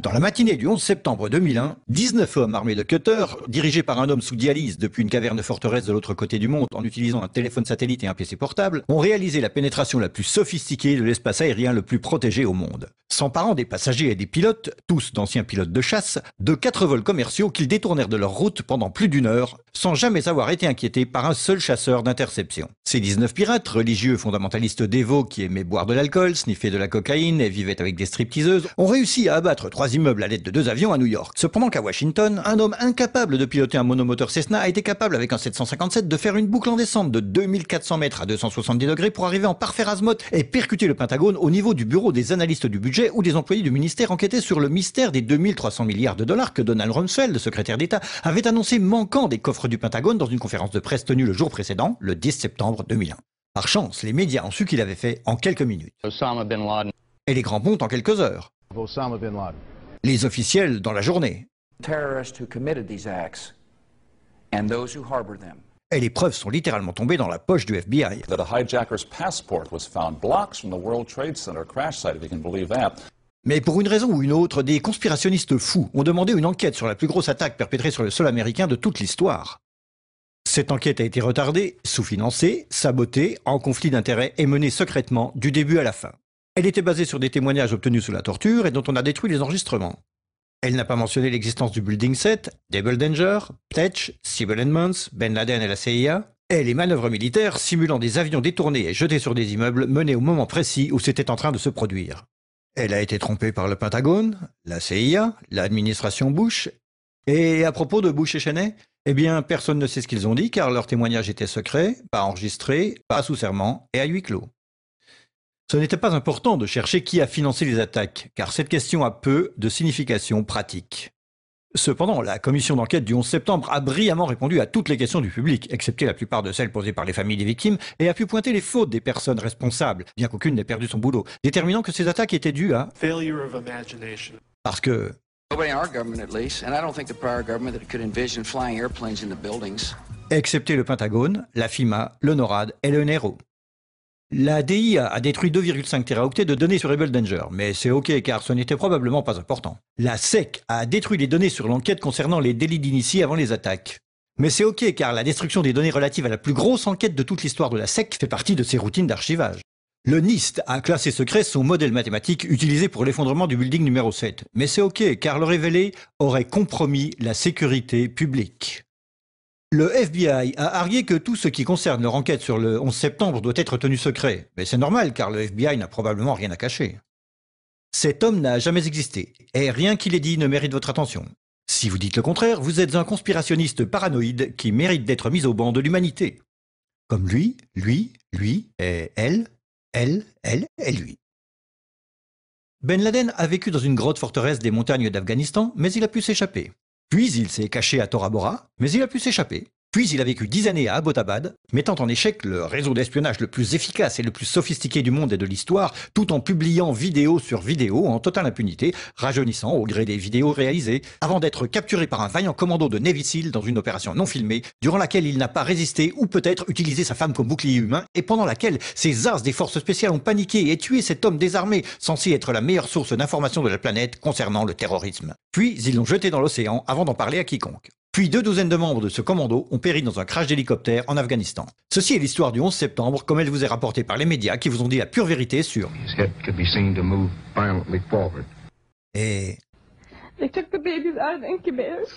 Dans la matinée du 11 septembre 2001, 19 hommes armés de cutters, dirigés par un homme sous dialyse depuis une caverne forteresse de l'autre côté du monde en utilisant un téléphone satellite et un PC portable, ont réalisé la pénétration la plus sophistiquée de l'espace aérien le plus protégé au monde. S'emparant des passagers et des pilotes, tous d'anciens pilotes de chasse, de 4 vols commerciaux qu'ils détournèrent de leur route pendant plus d'1 heure, sans jamais avoir été inquiétés par un seul chasseur d'interception. Ces 19 pirates, religieux fondamentalistes dévots qui aimaient boire de l'alcool, sniffer de la cocaïne et vivaient avec des stripteaseuses, ont réussi à abattre 3 immeubles à l'aide de 2 avions à New York. Cependant qu'à Washington, un homme incapable de piloter un monomoteur Cessna a été capable avec un 757 de faire une boucle en descente de 2400 mètres à 270 degrés pour arriver en parfait azimuth et percuter le Pentagone au niveau du bureau des analystes du budget où des employés du ministère enquêtaient sur le mystère des 2300 milliards de dollars que Donald Rumsfeld, le secrétaire d'État, avait annoncé manquant des coffres du Pentagone dans une conférence de presse tenue le jour précédent, le 10 septembre 2001. Par chance, les médias ont su qu'il avait fait en quelques minutes. Osama bin Laden. Et les grands pontes en quelques heures. Osama bin Laden. Les officiels dans la journée. Terrorists who committed these acts and those who harbor them. Et les preuves sont littéralement tombées dans la poche du FBI. That a hijacker's passport was found blocks from the World Trade Center crash site, if you can believe that. Mais pour une raison ou une autre, des conspirationnistes fous ont demandé une enquête sur la plus grosse attaque perpétrée sur le sol américain de toute l'histoire. Cette enquête a été retardée, sous-financée, sabotée, en conflit d'intérêts et menée secrètement du début à la fin. Elle était basée sur des témoignages obtenus sous la torture et dont on a détruit les enregistrements. Elle n'a pas mentionné l'existence du Building 7, Double Danger, Pletch, Sybil Edmonds, Ben Laden et la CIA, et les manœuvres militaires simulant des avions détournés et jetés sur des immeubles menés au moment précis où c'était en train de se produire. Elle a été trompée par le Pentagone, la CIA, l'administration Bush, et à propos de Bush et Cheney, eh bien personne ne sait ce qu'ils ont dit car leur témoignage était secret, pas enregistré, pas sous serment et à huis clos. Ce n'était pas important de chercher qui a financé les attaques, car cette question a peu de signification pratique. Cependant, la commission d'enquête du 11 septembre a brillamment répondu à toutes les questions du public, excepté la plupart de celles posées par les familles des victimes, et a pu pointer les fautes des personnes responsables, bien qu'aucune n'ait perdu son boulot, déterminant que ces attaques étaient dues à... failure of imagination. Parce que... Nobody in our government, at least, and I don't think the prior government that could envision flying airplanes in the buildings. Excepté le Pentagone, la FIMA, le NORAD et le NRO. La DIA a détruit 2,5 téraoctets de données sur Double Danger, mais c'est ok car ce n'était probablement pas important. La SEC a détruit les données sur l'enquête concernant les délits d'initiés avant les attaques. Mais c'est ok car la destruction des données relatives à la plus grosse enquête de toute l'histoire de la SEC fait partie de ses routines d'archivage. Le NIST a classé secret son modèle mathématique utilisé pour l'effondrement du building numéro 7. Mais c'est ok car le révéler aurait compromis la sécurité publique. Le FBI a argué que tout ce qui concerne leur enquête sur le 11 septembre doit être tenu secret. Mais c'est normal car le FBI n'a probablement rien à cacher. Cet homme n'a jamais existé, et rien qu'il ait dit ne mérite votre attention. Si vous dites le contraire, vous êtes un conspirationniste paranoïde qui mérite d'être mis au banc de l'humanité. Comme lui, et elle et lui. Ben Laden a vécu dans une grotte forteresse des montagnes d'Afghanistan, mais il a pu s'échapper. Puis il s'est caché à Tora Bora, mais il a pu s'échapper. Puis il a vécu 10 années à Abbottabad, mettant en échec le réseau d'espionnage le plus efficace et le plus sophistiqué du monde et de l'histoire, tout en publiant vidéo sur vidéo en totale impunité, rajeunissant au gré des vidéos réalisées, avant d'être capturé par un vaillant commando de Navy SEAL dans une opération non filmée, durant laquelle il n'a pas résisté ou peut-être utilisé sa femme comme bouclier humain, et pendant laquelle ces as des forces spéciales ont paniqué et tué cet homme désarmé, censé être la meilleure source d'information de la planète concernant le terrorisme. Puis ils l'ont jeté dans l'océan avant d'en parler à quiconque. Puis 2 douzaines de membres de ce commando ont péri dans un crash d'hélicoptère en Afghanistan. Ceci est l'histoire du 11 septembre comme elle vous est rapportée par les médias qui vous ont dit la pure vérité sur... Et... They took the babies out of the incubators.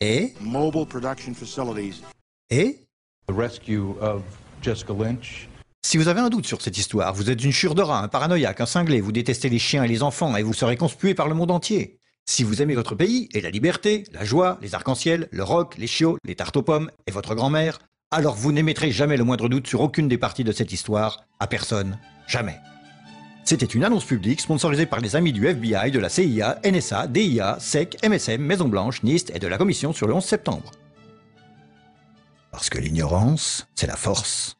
Et... Mobile production facilities. Et... The rescue of Jessica Lynch. Si vous avez un doute sur cette histoire, vous êtes une chure de rat, un paranoïaque, un cinglé, vous détestez les chiens et les enfants et vous serez conspué par le monde entier. Si vous aimez votre pays et la liberté, la joie, les arcs-en-ciel, le rock, les chiots, les tartes aux pommes et votre grand-mère, alors vous n'émettrez jamais le moindre doute sur aucune des parties de cette histoire, à personne, jamais. C'était une annonce publique sponsorisée par les amis du FBI, de la CIA, NSA, DIA, SEC, MSM, Maison-Blanche, NIST et de la Commission sur le 11 septembre. Parce que l'ignorance, c'est la force.